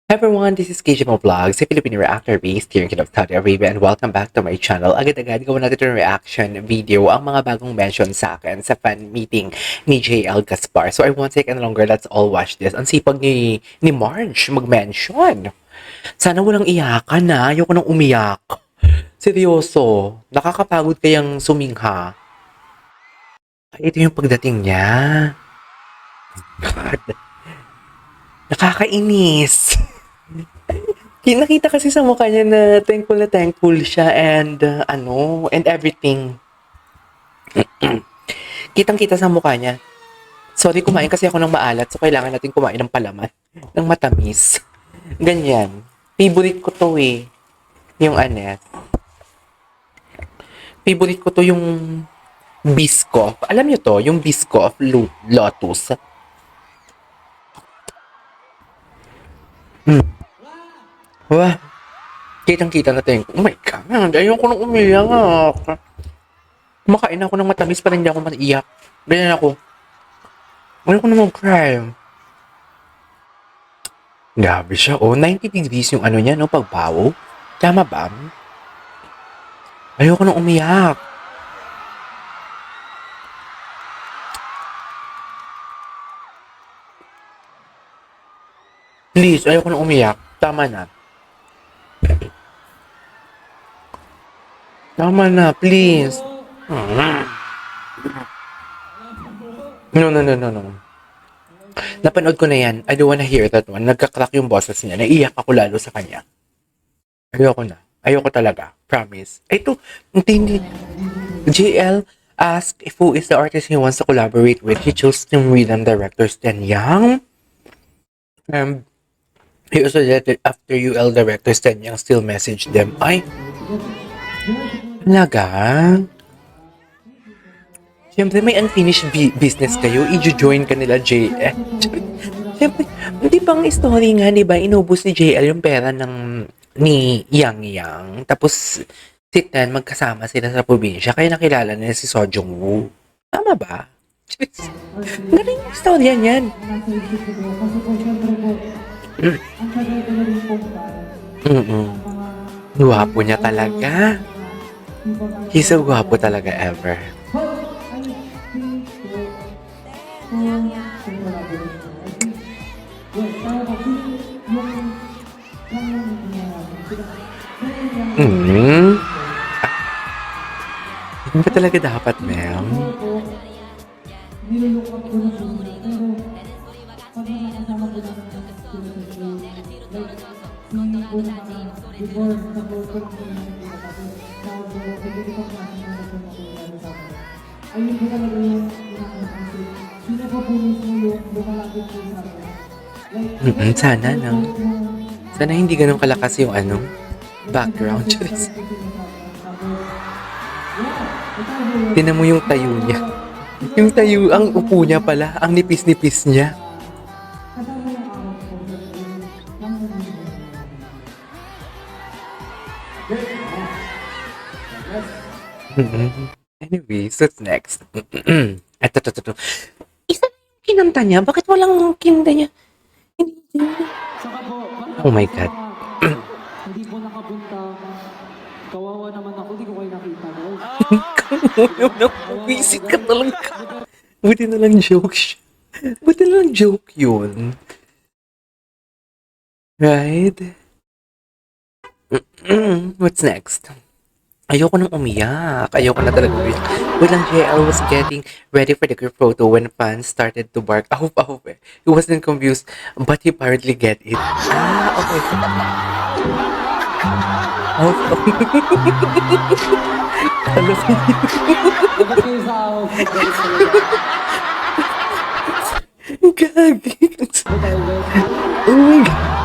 Hi everyone, this is KJMO Vlogs, a Filipino reactor based here in Kingdom of Saudi Arabia, and welcome back to my channel. Agad-agad gawin natin itong reaction video ang mga bagong mention sa akin sa fan meeting ni JL Gaspar. So I won't take any longer, let's all watch this. Ang sipag ni Marge mag-mention. Sana walang iyakan na, ayoko nang umiyak. Seryoso, nakakapagod kayang sumingha. Ay, ito yung pagdating niya. God, nakakainis. Nakita kasi sa mukha niya na thankful siya and and everything. Kitang-kita sa mukha niya. Sorry, kumain kasi ako ng maalat, so kailangan natin kumain ng palaman, ng matamis. Ganyan. Favorite ko to eh. Yung anes. Favorite ko to yung Biscoff. Alam niyo to, yung Biscoff Lotus. Wah, kitang-kita natin. Oh my God, ayoko nang umiyak. Kumakain ako ng matamis pa rin hindi ako maiyak. Ganyan ako. Ayoko na mag-cry. Grabe siya, oh. 90 degrees yung ano niya, no? Pagbawo. Tama ba? Ayoko nang umiyak. Please, ayoko nang umiyak. Tama na. Tama na, please. No. Napanood ko na yan. I don't wanna hear that one. Nagka-crack yung boses niya. Naiiyak ako lalo sa kanya. Ayoko na. Ayoko talaga. Promise. Ito, hindi. JL asked if who is the artist he wants to collaborate with. He chose Tim Rhythm director Stan Yang. He also said after UL director Stan Yang still messaged them. Ay, talaga? Siyempre, may unfinished business kayo. I-join ka nila, JL. Siyempre, di ba ang story nga, di ba, inubos ni JL yung pera ni Yang. Tapos, si Tan, magkasama sila sa probinsya. Kaya nakilala nila si So Jung Woo. Tama ba? Galing yung storya niyan. Guwapo niya talaga. He's so guwapo talaga ever. Hindi ba talaga dapat, ma'am? Sana, no? Sana hindi ganun kalakas yung background. Tinan mo yung tayo niya. Yung tayo, ang upo niya pala, ang nipis-nipis niya. Anyways, what's next? Ito. Isa na yung kinanta niya? Bakit walang kinta niya? Oh my God. Hindi po nakapunta. Kawawa naman ako, hindi ko kayo nakita. Visit ka talaga. Buti na lang joke siya. Buti na lang joke yun. Right? What's next? Ayoko nang umiyak. Ayoko na talaga umiyak. Wait lang, JL was getting ready for the group photo when fans started to bark. Ahop eh. He wasn't confused, but he apparently get it. Okay. Ahop. Alam ko yun. Dapat kayo sa Gagi. Oh my God.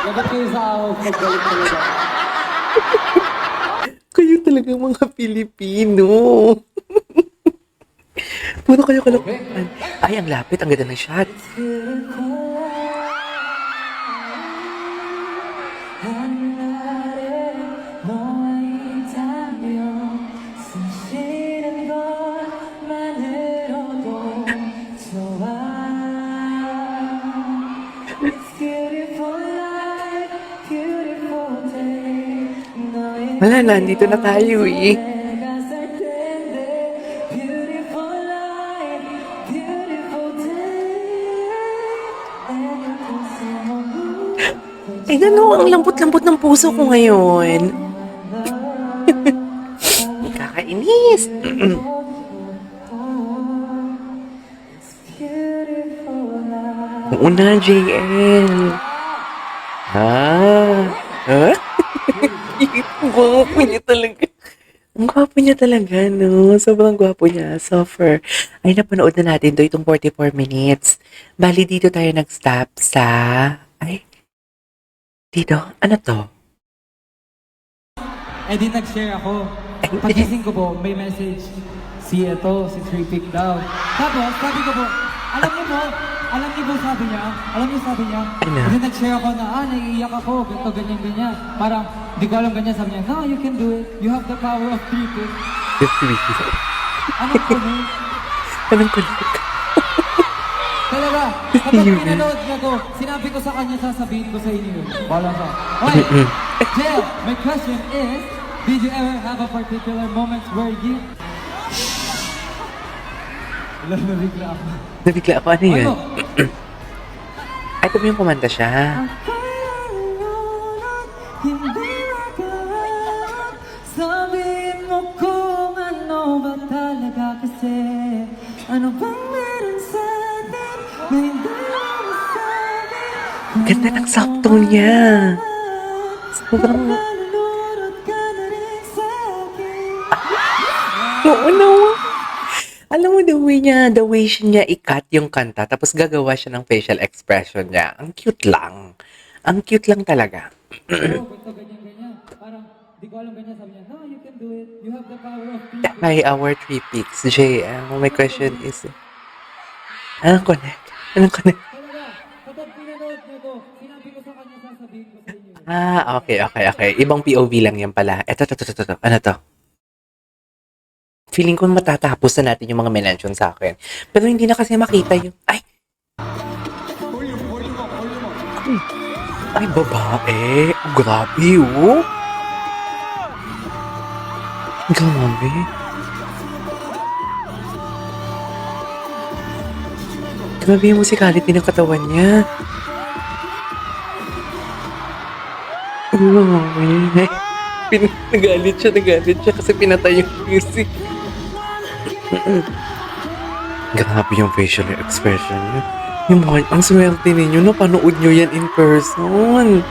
Dapat kayo sa pagbalik talaga. Kayo talaga mga Pilipino. Puro kayo kalokohan. Ay, ang lapit. Ang ganda ng shot. Wala na, nandito na tayo eh. Ay, ano, ang lambot-lambot ng puso ko ngayon. Kakainis. Oo na, JL. Ah. Huh? Ang gwapo niya talaga. Ang gwapo niya talaga, no? Sobrang gwapo niya. Suffer. Ay, napanood na natin to itong 44 minutes. Bali, dito tayo nag-stop sa... Ay, dito. Ano to? Eh di nag-share ako. Pagising ko po, may message. Si si 3-pick daw. Tapos, sabi ko po, alam niyo po sabi niya, Ano? kasi nag-share ako na, naiiyak ako, ganito, ganyan. Parang, di ko alam ganyan, sabi niya, no, you can do it. You have the power of 3-pick. Anong kunin? Anong kulit? Talaga, kapag pinanood niya ko, sinabi ko sa kanya, sasabihin ko sa inyo. Wala ka. Okay, Jel, my question is, did you ever have a particular moment where you... Wala, nabigla ako. Nabigla ako. Ano yun? Ano? Ay, ito yung kumanta siya. Hindi magawa, sabihin mo kung ano ba talaga kasi. Ano bang meron sa atin na hindi mo masabi? Ganda ng sakto niya. Sobrang... Nalulurot ka na rin sa akin. Oo naman. Alam mo, the way niya i-cut yung kanta, tapos gagawa siya ng facial expression niya. Ang cute lang. Ang cute lang talaga. Ganito, ganyan. Parang, di ko alam ganyan, sabi niya, no, you can do it. You have the power of people. Hi, our 3 picks. Jay, my question is... Anong connect? Talaga, kapag pinanood niyo to, sinabi ko sa kanya, sasabihin ko sa inyo. Okay. Ibang POV lang yan pala. Ito. Ano to? Feeling ko matatapos na natin yung mga mention sa akin. Pero hindi na kasi makita yung... Ay! Ay, babae. Grabe, oh. Grabe. Grabe yung musicality ng katawan niya. Grabe. Nagalit siya kasi pinatay yung music. Grabe yung facial expression niya. Yung mga, ang swerte ninyo, napanood nyo yan in person.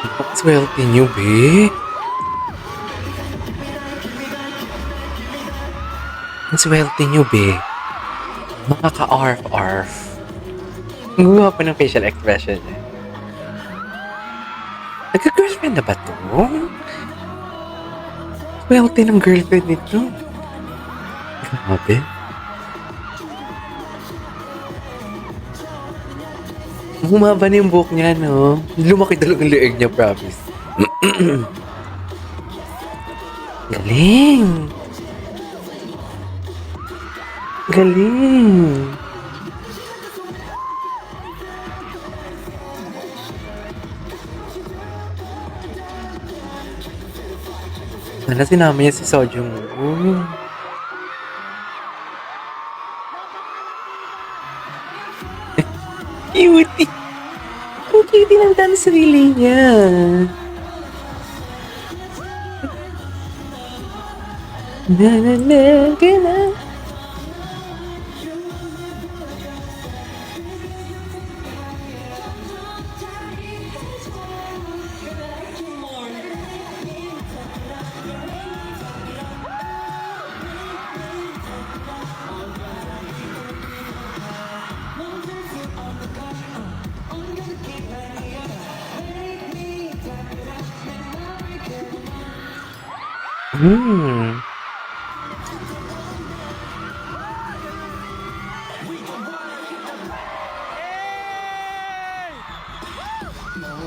Ang swerte nyo, be. Ang swerte nyo, be. Makaka-arf-arf. Ang guwapo ng facial expression niya. Nagka-girlfriend na ba to? Swerte ng girlfriend nito. Grabe. Humaba na yung buhok niya, no? Lumaki talagang leeg niya, promise. Galing! Galing! Sana sinama niya si Sojung. Cutie! Ang cutie ng dance relay niya. Na. Hmm.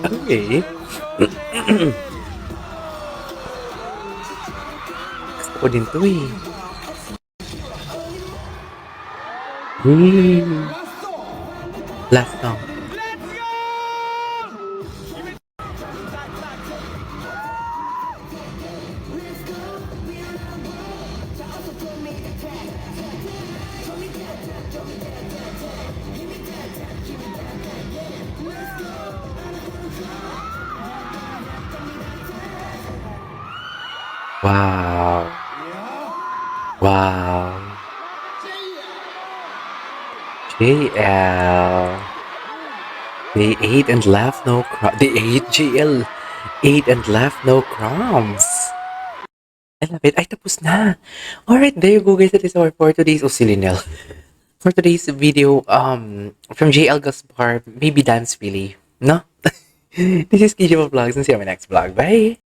Okay. Gusto ko din to eh. Last song. Wow. Wow. JL. They ate and left no crumbs. They ate JL. Ate and left no crumbs. I love it. Ay, tapos na. Alright, there you go guys. That is our for today's Osilinel. For today's video, from JL Gaspar, maybe dance really. No? This is Kijima Vlogs and see you on my next vlog. Bye!